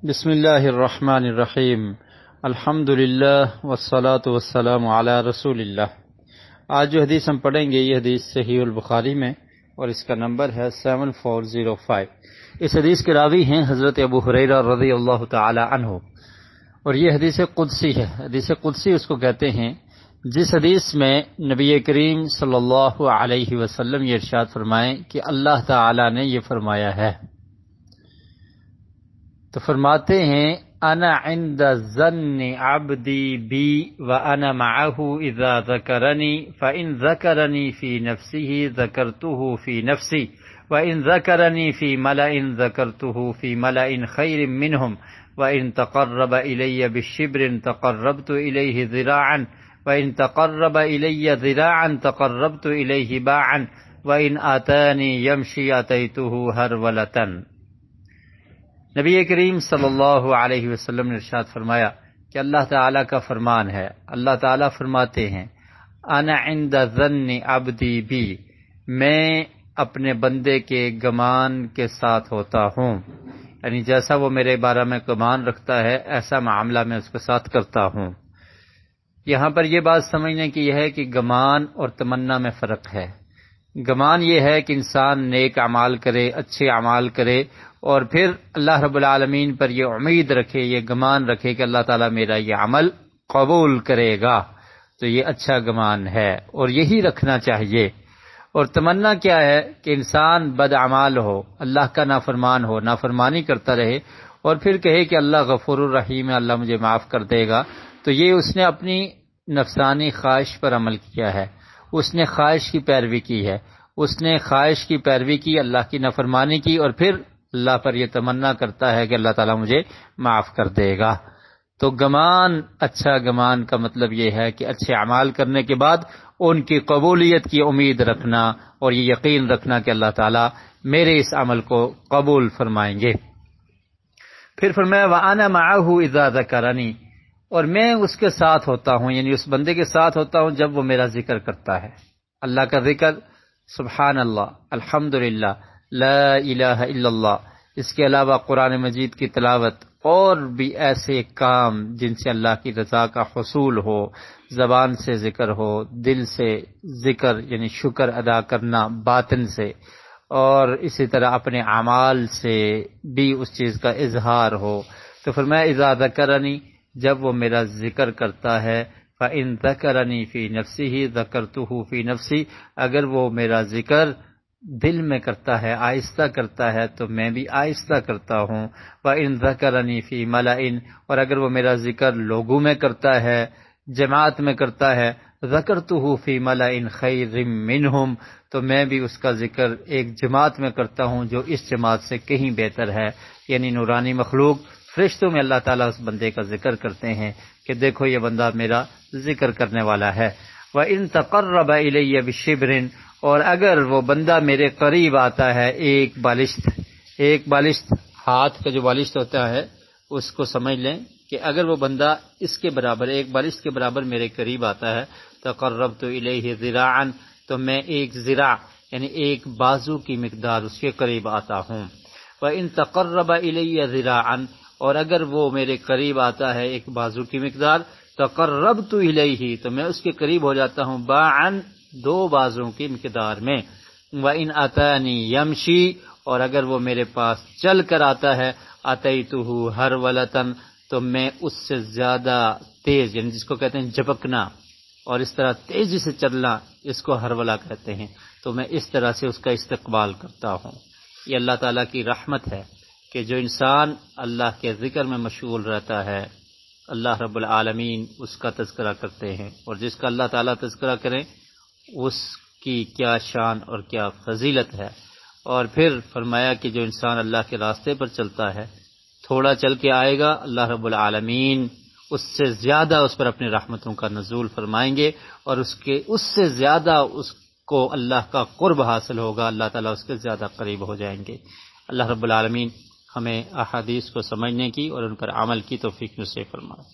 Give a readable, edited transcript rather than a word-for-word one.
بسم اللہ الرحمن الرحیم الحمد للہ والصلاة والسلام علی رسول اللہ۔ آج جو حدیث ہم پڑھیں گے یہ حدیث صحیح البخاری میں اور اس کا نمبر ہے 7405۔ اس حدیث کے راوی ہیں حضرت ابو ہریرہ رضی اللہ تعالی عنہ، اور یہ حدیث قدسی ہے۔ حدیث قدسی اس کو کہتے ہیں جس حدیث میں نبی کریم صلی اللہ علیہ وسلم یہ ارشاد فرمائیں کہ اللہ تعالی نے یہ فرمایا ہے، تو فرماتے ہیں انا عند ظن عبدی بی وانا معه اذا ذکرنی فان ذکرنی فی نفسه ذکرته فی نفسی وان ذکرنی فی ملأ ذکرته فی ملأ خیر منهم وان تقرب الی بالشبر تقربت الیہ ذراعا وان تقرب الی ذراعا تقربت الیہ باعا وان آتانی یمشی اتیته ہرولۃ۔ نبی کریم صلی اللہ علیہ وسلم نے ارشاد فرمایا کہ اللہ تعالیٰ کا فرمان ہے، اللہ تعالیٰ فرماتے ہیں انا عند ظن عبدی بی، میں اپنے بندے کے گمان کے ساتھ ہوتا ہوں، یعنی جیسا وہ میرے بارے میں گمان رکھتا ہے ایسا معاملہ میں اس کے ساتھ کرتا ہوں۔ یہاں پر یہ بات سمجھنے کی ہے کہ گمان اور تمنا میں فرق ہے۔ گمان یہ ہے کہ انسان نیک اعمال کرے، اچھے اعمال کرے، اور پھر اللہ رب العالمین پر یہ امید رکھے، یہ گمان رکھے کہ اللہ تعالیٰ میرا یہ عمل قبول کرے گا، تو یہ اچھا گمان ہے اور یہی رکھنا چاہیے۔ اور تمنا کیا ہے کہ انسان بد اعمال ہو، اللہ کا نافرمان ہو، نافرمانی کرتا رہے اور پھر کہے کہ اللہ غفور الرحیم ہے، اللہ مجھے معاف کر دے گا، تو یہ اس نے اپنی نفسانی خواہش پر عمل کیا ہے، اس نے خواہش کی پیروی کی ہے، اس نے خواہش کی پیروی کی، اللہ کی نافرمانی کی، اور پھر اللہ پر یہ تمنا کرتا ہے کہ اللہ تعالیٰ مجھے معاف کر دے گا۔ تو گمان، اچھا گمان کا مطلب یہ ہے کہ اچھے اعمال کرنے کے بعد ان کی قبولیت کی امید رکھنا اور یہ یقین رکھنا کہ اللہ تعالیٰ میرے اس عمل کو قبول فرمائیں گے۔ پھر فرمایا وَأَنَا مَعَهُ إِذَا ذَكَرَنِي، اور میں اس کے ساتھ ہوتا ہوں، یعنی اس بندے کے ساتھ ہوتا ہوں جب وہ میرا ذکر کرتا ہے، اللہ کا ذکر، سبحان اللہ، الحمدللہ، لا الہ الا اللہ، اس کے علاوہ قرآن مجید کی تلاوت اور بھی ایسے کام جن سے اللہ کی رضا کا حصول ہو، زبان سے ذکر ہو، دل سے ذکر یعنی شکر ادا کرنا باطن سے، اور اسی طرح اپنے اعمال سے بھی اس چیز کا اظہار ہو۔ تو فرمایا اذا ذکرنی، جب وہ میرا ذکر کرتا ہے، فَإِن ذَكَرَنِي فِي نَفْسِهِ ذَكَرْتُهُ فِي نَفْسِي، اگر وہ میرا ذکر دل میں کرتا ہے، آہستہ کرتا ہے، تو میں بھی آہستہ کرتا ہوں۔ وَإِن ذَكَرَنِي فِي مَلَئٍ، اور اگر وہ میرا ذکر لوگوں میں کرتا ہے، جماعت میں کرتا ہے، ذَكَرْتُهُ فِي مَلَئٍ خَيْرٍ مِّنْهُمْ، تو میں بھی اس کا ذکر ایک جماعت میں کرتا ہوں جو اس جماعت سے کہیں بہتر ہے، یعنی نورانی مخلوق، فرشتوں میں اللہ تعالیٰ اس بندے کا ذکر کرتے ہیں کہ دیکھو یہ بندہ میرا ذکر کرنے والا ہے۔ وَإِن تَقَرَّبَ إِلَيَّ بِشِبْرٍ، اور اگر وہ بندہ میرے قریب آتا ہے ایک بالشت، ہاتھ کا جو بالشت ہوتا ہے اس کو سمجھ لیں کہ اگر وہ بندہ اس کے برابر، ایک بالشت کے برابر میرے قریب آتا ہے، تقربت الیہ ذراعا، تو میں ایک ذراع یعنی ایک بازو کی مقدار اس کے قریب آتا ہوں۔ وَإِن تَقَرَّبَ إِلَيَّ ذِرَاعًا، اور اگر وہ میرے قریب آتا ہے ایک بازو کی مقدار، تقربت الیہ، تو میں اس کے قریب ہو جاتا ہوں باعًا، دو بازوں کی مقدار میں۔ وَإِنْ آتَانِي يَمْشِي، اور اگر وہ میرے پاس چل کر آتا ہے، أَتَيْتُهُ هَرْوَلَةً، تو میں اس سے زیادہ تیز، یعنی جس کو کہتے ہیں جھپکنا اور اس طرح تیزی سے چلنا، اس کو ہرولہ کہتے ہیں، تو میں اس طرح سے اس کا استقبال کرتا ہوں۔ یہ اللہ تعالیٰ کی رحمت ہے کہ جو انسان اللہ کے ذکر میں مشغول رہتا ہے، اللہ رب العالمین اس کا تذکرہ کرتے ہیں، اور جس کا اللہ تعالیٰ تذکرہ کریں اس کی کیا شان اور کیا فضیلت ہے۔ اور پھر فرمایا کہ جو انسان اللہ کے راستے پر چلتا ہے، تھوڑا چل کے آئے گا، اللہ رب العالمین اس سے زیادہ اس پر اپنی رحمتوں کا نزول فرمائیں گے، اور اس سے زیادہ اس کو اللہ کا قرب حاصل ہوگا، اللہ تعالیٰ اس کے زیادہ قریب ہو جائیں گے۔ اللہ رب العالمین ہمیں احادیث کو سمجھنے کی اور ان پر عمل کی توفیق نصیب فرمائے۔